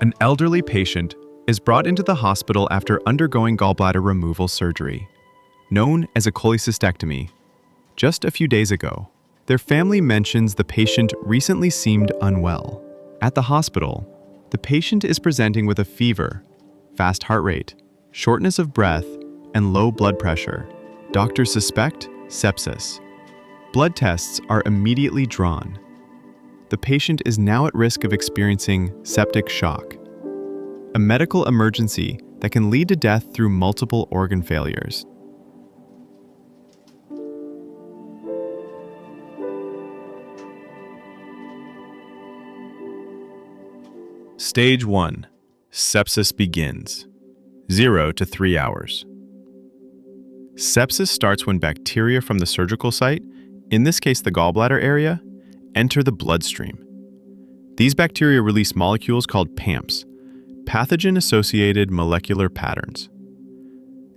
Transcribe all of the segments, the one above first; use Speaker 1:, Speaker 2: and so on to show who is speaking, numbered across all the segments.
Speaker 1: An elderly patient is brought into the hospital after undergoing gallbladder removal surgery, known as a cholecystectomy. Just a few days ago, their family mentions the patient recently seemed unwell. At the hospital, the patient is presenting with a fever, fast heart rate, shortness of breath, and low blood pressure. Doctors suspect sepsis. Blood tests are immediately drawn. The patient is now at risk of experiencing septic shock, a medical emergency that can lead to death through multiple organ failures. Stage 1. Sepsis begins. 0 to 3 hours. Sepsis starts when bacteria from the surgical site, in this case the gallbladder area, enter the bloodstream. These bacteria release molecules called PAMPs, pathogen-associated molecular patterns.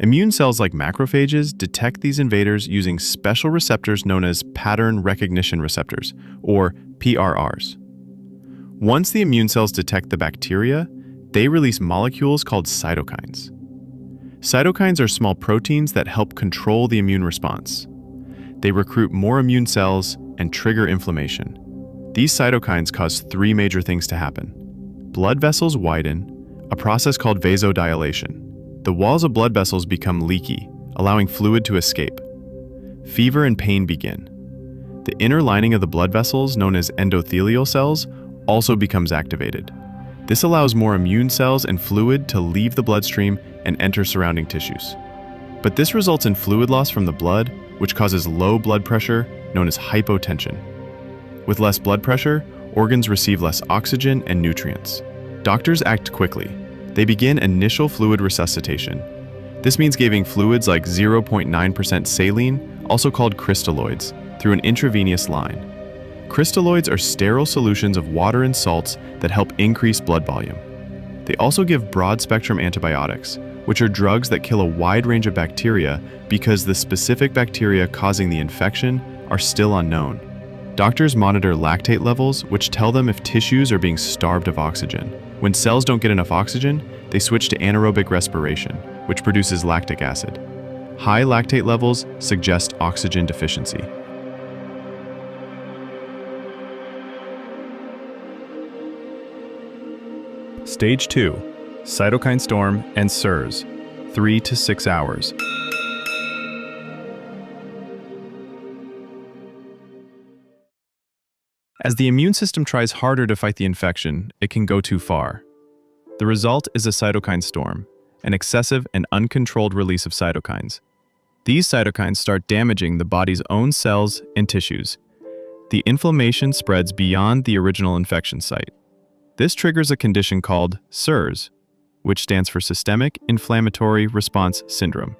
Speaker 1: Immune cells like macrophages detect these invaders using special receptors known as pattern recognition receptors, or PRRs. Once the immune cells detect the bacteria, they release molecules called cytokines. Cytokines are small proteins that help control the immune response. They recruit more immune cells and trigger inflammation. These cytokines cause 3 major things to happen. Blood vessels widen, a process called vasodilation. The walls of blood vessels become leaky, allowing fluid to escape. Fever and pain begin. The inner lining of the blood vessels, known as endothelial cells, also becomes activated. This allows more immune cells and fluid to leave the bloodstream and enter surrounding tissues. But this results in fluid loss from the blood, which causes low blood pressure, known as hypotension. With less blood pressure, organs receive less oxygen and nutrients. Doctors act quickly. They begin initial fluid resuscitation. This means giving fluids like 0.9% saline, also called crystalloids, through an intravenous line. Crystalloids are sterile solutions of water and salts that help increase blood volume. They also give broad-spectrum antibiotics, which are drugs that kill a wide range of bacteria because the specific bacteria causing the infection are still unknown. Doctors monitor lactate levels, which tell them if tissues are being starved of oxygen. When cells don't get enough oxygen, they switch to anaerobic respiration, which produces lactic acid. High lactate levels suggest oxygen deficiency. Stage 2. Cytokine storm and SIRS, 3 to 6 hours. As the immune system tries harder to fight the infection, it can go too far. The result is a cytokine storm, an excessive and uncontrolled release of cytokines. These cytokines start damaging the body's own cells and tissues. The inflammation spreads beyond the original infection site. This triggers a condition called SIRS, which stands for Systemic Inflammatory Response Syndrome.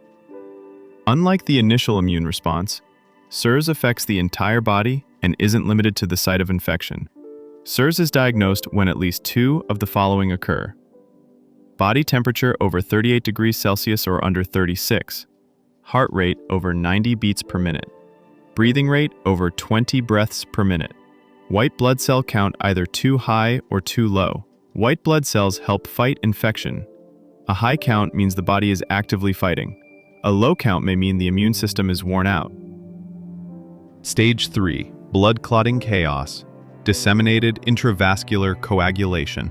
Speaker 1: Unlike the initial immune response, SIRS affects the entire body and isn't limited to the site of infection. SIRS is diagnosed when at least 2 of the following occur: body temperature over 38 degrees Celsius or under 36, heart rate over 90 beats per minute, breathing rate over 20 breaths per minute, white blood cell count either too high or too low. White blood cells help fight infection. A high count means the body is actively fighting. A low count may mean the immune system is worn out. Stage 3. Blood clotting chaos. Disseminated intravascular coagulation.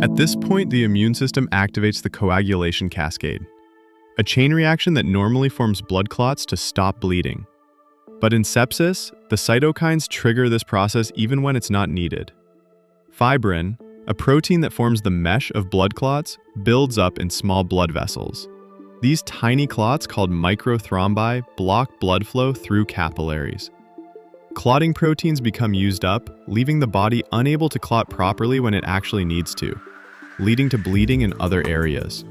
Speaker 1: At this point, the immune system activates the coagulation cascade, a chain reaction that normally forms blood clots to stop bleeding. But in sepsis, the cytokines trigger this process even when it's not needed. Fibrin, a protein that forms the mesh of blood clots, builds up in small blood vessels. These tiny clots, called microthrombi, block blood flow through capillaries. Clotting proteins become used up, leaving the body unable to clot properly when it actually needs to, leading to bleeding in other areas.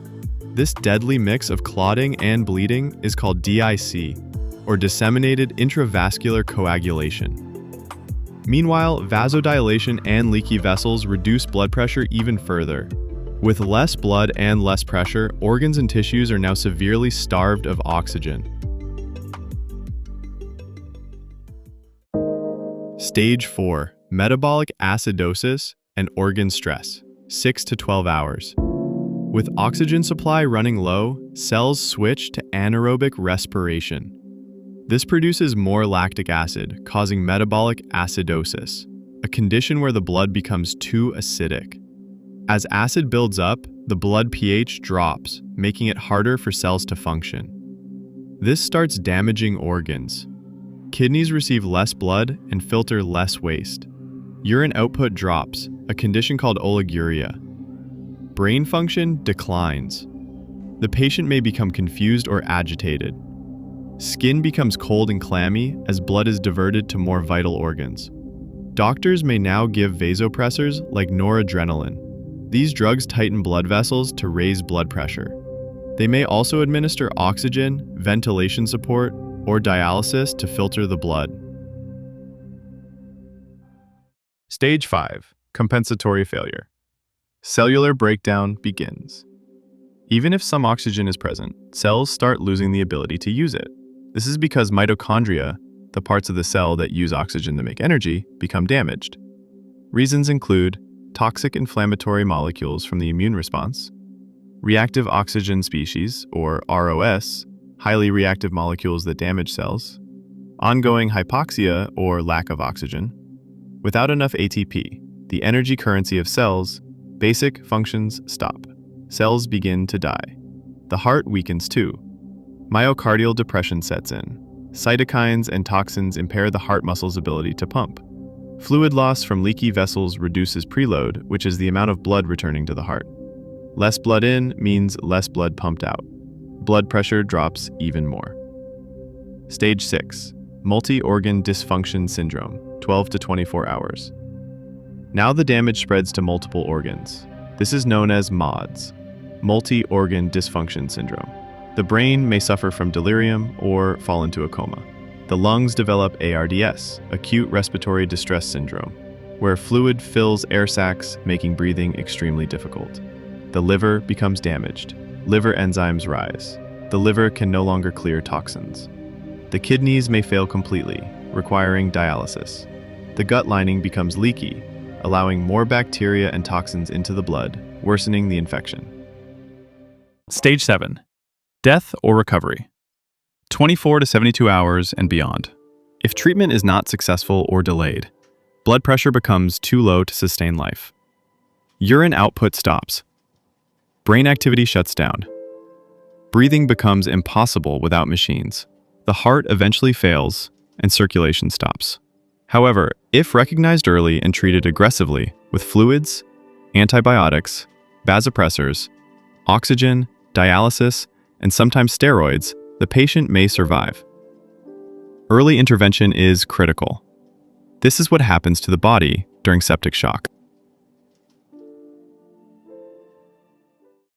Speaker 1: This deadly mix of clotting and bleeding is called DIC, or disseminated intravascular coagulation. Meanwhile, vasodilation and leaky vessels reduce blood pressure even further. With less blood and less pressure, organs and tissues are now severely starved of oxygen. Stage 4, metabolic acidosis and organ stress, 6 to 12 hours. With oxygen supply running low, cells switch to anaerobic respiration. This produces more lactic acid, causing metabolic acidosis, a condition where the blood becomes too acidic. As acid builds up, the blood pH drops, making it harder for cells to function. This starts damaging organs. Kidneys receive less blood and filter less waste. Urine output drops, a condition called oliguria. Brain function declines. The patient may become confused or agitated. Skin becomes cold and clammy as blood is diverted to more vital organs. Doctors may now give vasopressors like noradrenaline. These drugs tighten blood vessels to raise blood pressure. They may also administer oxygen, ventilation support, or dialysis to filter the blood. Stage 5, compensatory failure. Cellular breakdown begins. Even if some oxygen is present, cells start losing the ability to use it. This is because mitochondria, the parts of the cell that use oxygen to make energy, become damaged. Reasons include toxic inflammatory molecules from the immune response, reactive oxygen species, or ROS, highly reactive molecules that damage cells, ongoing hypoxia or lack of oxygen. Without enough ATP, the energy currency of cells, basic functions stop. Cells begin to die. The heart weakens too. Myocardial depression sets in. Cytokines and toxins impair the heart muscle's ability to pump. Fluid loss from leaky vessels reduces preload, which is the amount of blood returning to the heart. Less blood in means less blood pumped out. Blood pressure drops even more. Stage 6, multi-organ dysfunction syndrome, 12 to 24 hours. Now the damage spreads to multiple organs. This is known as MODS, multi-organ dysfunction syndrome. The brain may suffer from delirium or fall into a coma. The lungs develop ARDS, acute respiratory distress syndrome, where fluid fills air sacs, making breathing extremely difficult. The liver becomes damaged. Liver enzymes rise. The liver can no longer clear toxins. The kidneys may fail completely, requiring dialysis. The gut lining becomes leaky, allowing more bacteria and toxins into the blood, worsening the infection. Stage 7, death or recovery, 24 to 72 hours and beyond. If treatment is not successful or delayed, blood pressure becomes too low to sustain life. Urine output stops. Brain activity shuts down. Breathing becomes impossible without machines. The heart eventually fails and circulation stops. However, if recognized early and treated aggressively with fluids, antibiotics, vasopressors, oxygen, dialysis, and sometimes steroids, the patient may survive. Early intervention is critical. This is what happens to the body during septic shock.